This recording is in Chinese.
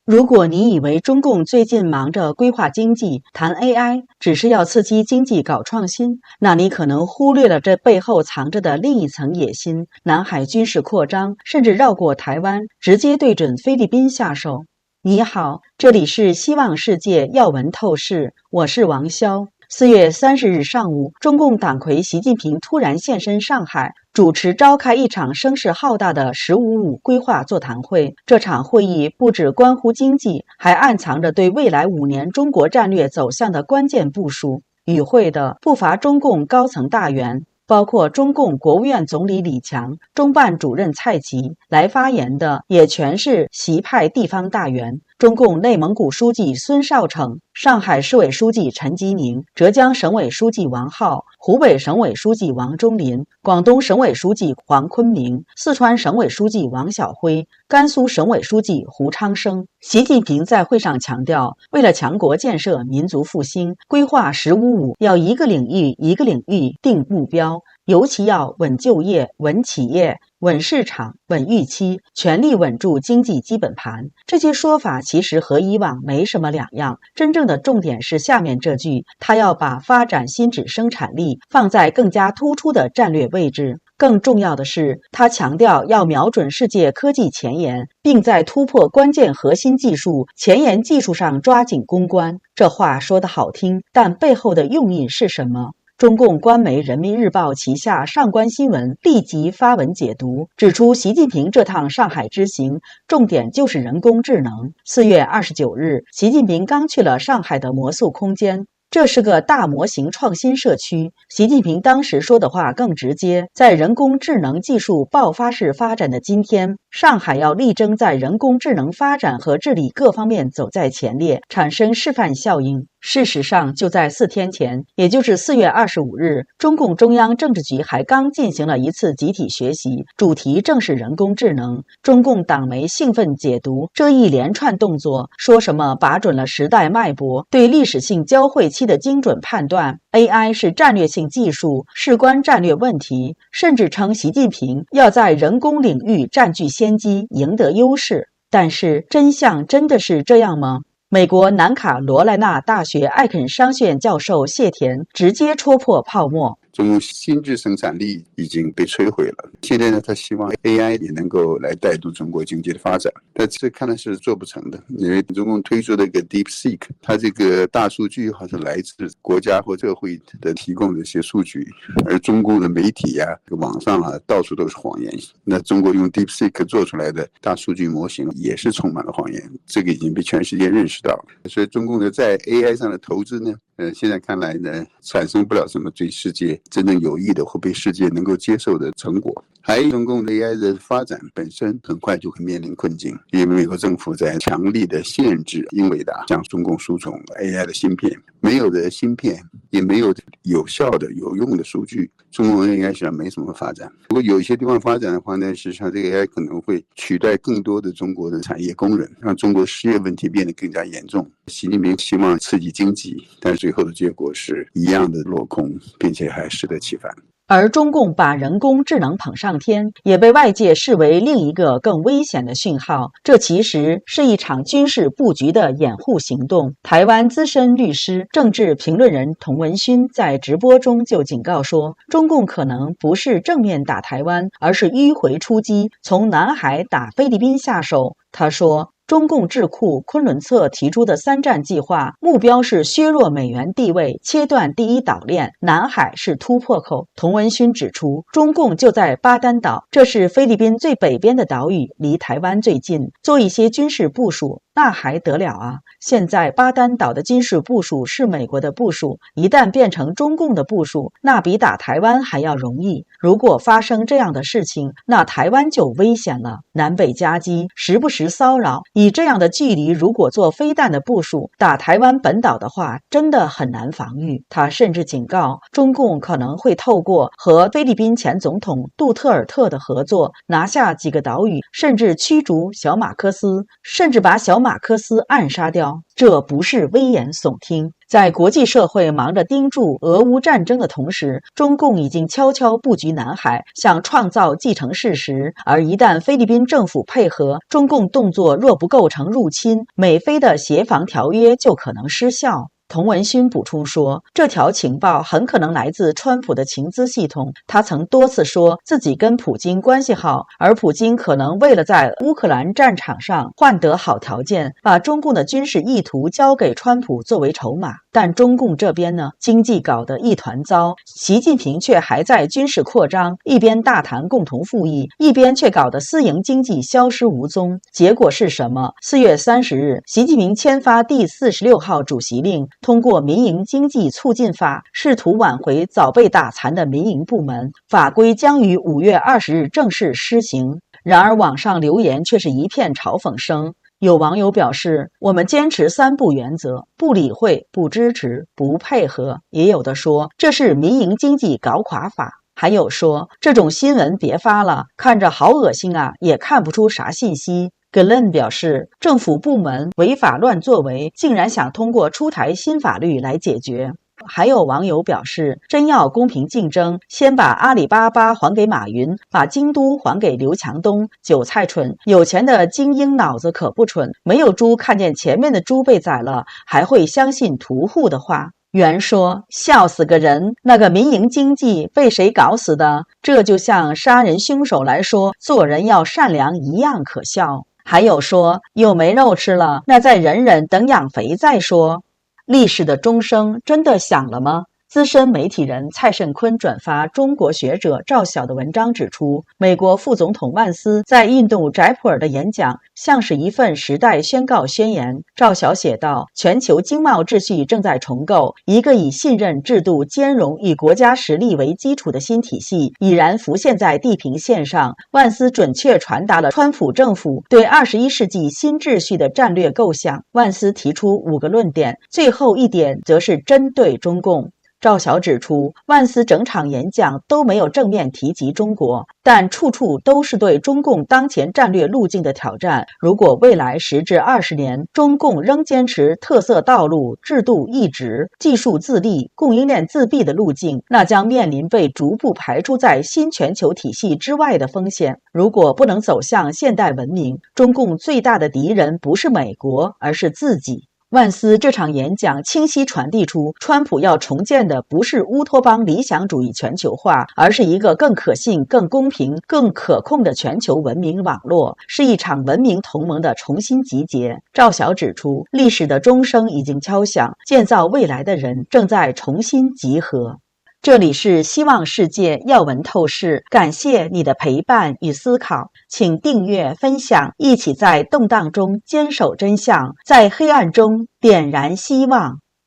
如果你以为中共最近忙着规划经济、谈 AI，只是要刺激经济搞创新，那你可能忽略了这背后藏着的另一层野心：南海军事扩张，甚至绕过台湾，直接对准菲律宾下手。你好，这里是希望世界要闻透视，我是王潇。4月30日上午，中共党魁习近平突然现身上海，主持召开一场声势浩大的“15+5”规划座谈会。这场会议不只关乎经济，还暗藏着对未来5年中国战略走向的关键部署。与会的不乏中共高层大员，包括中共国务院总理李强、中办主任蔡奇。来发言的也全是习派地方大员，中共内蒙古书记孙少成、上海市委书记陈吉宁、浙江省委书记王浩、湖北省委书记王忠林、广东省委书记黄坤明、四川省委书记王晓辉、甘肃省委书记胡昌生。习近平在会上强调，为了强国建设、民族复兴，规划“15+5”要一个领域一个领域定目标，尤其要稳就业、稳企业、稳市场、稳预期，全力稳住经济基本盘。这些说法其实和以往没什么两样，真正的重点是下面这句：他要把发展新质生产力放在更加突出的战略位置。更重要的是，他强调要瞄准世界科技前沿，并在突破关键核心技术、前沿技术上抓紧攻关。这话说得好听，但背后的用意是什么？中共官媒人民日报旗下上官新闻立即发文解读，指出习近平这趟上海之行重点就是人工智能。4月29日，习近平刚去了上海的魔素空间，这是个大模型创新社区。习近平当时说的话更直接，在人工智能技术爆发式发展的今天，上海要力争在人工智能发展和治理各方面走在前列，产生示范效应。事实上，就在4天前，也就是4月25日，中共中央政治局还刚进行了一次集体学习，主题正是人工智能。中共党媒兴奋解读这一连串动作，说什么把准了时代脉搏，对历史性交汇期的精准判断， AI 是战略性技术，事关战略问题，甚至称习近平要在人工领域占据先机，赢得优势。但是真相真的是这样吗？美国南卡罗来纳大学艾肯商学院教授谢田直接戳破泡沫。中共心智生产力已经被摧毁了，现在呢，他希望 AI 也能够来带动中国经济的发展，但这看来是做不成的，因为中共推出的一个 DeepSeek， 它这个大数据好像来自国家或社会的提供的一些数据，而中共的媒体网上到处都是谎言。那中国用 DeepSeek 做出来的大数据模型也是充满了谎言，这个已经被全世界认识到了。所以中共的在 AI 上的投资呢，现在看来呢，产生不了什么对世界真正有益的或被世界能够接受的成果。还有中共的 AI 的发展本身很快就会面临困境，因为美国政府在强力的限制英伟达向中共输送 AI 的芯片，没有的芯片也没有有效的有用的数据，中共 AI 实际上没什么发展。如果有一些地方发展的话呢，实际上这个 AI 可能会取代更多的中国的产业工人，让中国失业问题变得更加严重。习近平希望刺激经济，但最后的结果是一样的落空，并且还适得其反。而中共把人工智能捧上天，也被外界视为另一个更危险的讯号。这其实是一场军事布局的掩护行动。台湾资深律师、政治评论人童文勋在直播中就警告说，中共可能不是正面打台湾，而是迂回出击，从南海打菲律宾下手。他说，中共智库昆仑策提出的3战计划，目标是削弱美元地位，切断第一岛链，南海是突破口。童文勋指出，中共就在巴丹岛，这是菲律宾最北边的岛屿，离台湾最近，做一些军事部署，那还得了啊！现在巴丹岛的军事部署是美国的部署，一旦变成中共的部署，那比打台湾还要容易。如果发生这样的事情，那台湾就危险了。南北夹击，时不时骚扰，以这样的距离，如果做飞弹的部署，打台湾本岛的话，真的很难防御。他甚至警告，中共可能会透过和菲律宾前总统杜特尔特的合作，拿下几个岛屿，甚至驱逐小马克思，甚至把小小马克思暗杀掉，这不是危言耸听。在国际社会忙着盯住俄乌战争的同时，中共已经悄悄布局南海，想创造既成事实。而一旦菲律宾政府配合，中共动作若不构成入侵，美菲的协防条约就可能失效。童文勋补充说，这条情报很可能来自川普的情资系统。他曾多次说自己跟普京关系好，而普京可能为了在乌克兰战场上换得好条件，把中共的军事意图交给川普作为筹码。但中共这边呢，经济搞得一团糟，习近平却还在军事扩张，一边大谈共同富裕，一边却搞得私营经济消失无踪。结果是什么？4月30日，习近平签发第46号主席令，通过民营经济促进法，试图挽回早被打残的民营部门。法规将于5月20日正式施行。然而网上留言却是一片嘲讽声。有网友表示，我们坚持3不原则，不理会、不支持、不配合。也有的说，这是民营经济搞垮法。还有说，这种新闻别发了，看着好恶心啊，也看不出啥信息。格伦表示，政府部门违法乱作为，竟然想通过出台新法律来解决。还有网友表示，真要公平竞争，先把阿里巴巴还给马云，把京都还给刘强东。韭菜蠢，有钱的精英脑子可不蠢，没有猪看见前面的猪被宰了，还会相信屠户的话。袁说，笑死个人，那个民营经济被谁搞死的？这就像杀人凶手来说，做人要善良一样可笑。还有说，又没肉吃了，那再忍忍，等养肥再说。历史的钟声真的响了吗？资深媒体人蔡慎坤转发中国学者赵晓的文章指出，美国副总统万斯在印度斋普尔的演讲像是一份时代宣告宣言。赵晓写道，全球经贸秩序正在重构，一个以信任、制度、兼容与国家实力为基础的新体系已然浮现在地平线上。万斯准确传达了川普政府对21世纪新秩序的战略构想。万斯提出5个论点，最后一点则是针对中共。赵晓指出，万斯整场演讲都没有正面提及中国，但处处都是对中共当前战略路径的挑战。如果未来10至20年，中共仍坚持特色道路、制度一直、技术自立、供应链自闭的路径，那将面临被逐步排除在新全球体系之外的风险。如果不能走向现代文明，中共最大的敌人不是美国，而是自己。万斯这场演讲清晰传递出，川普要重建的不是乌托邦理想主义全球化，而是一个更可信、更公平、更可控的全球文明网络，是一场文明同盟的重新集结。赵晓指出，历史的钟声已经敲响，建造未来的人正在重新集合。这里是希望世界要闻透视，感谢你的陪伴与思考，请订阅分享，一起在动荡中坚守真相，在黑暗中点燃希望。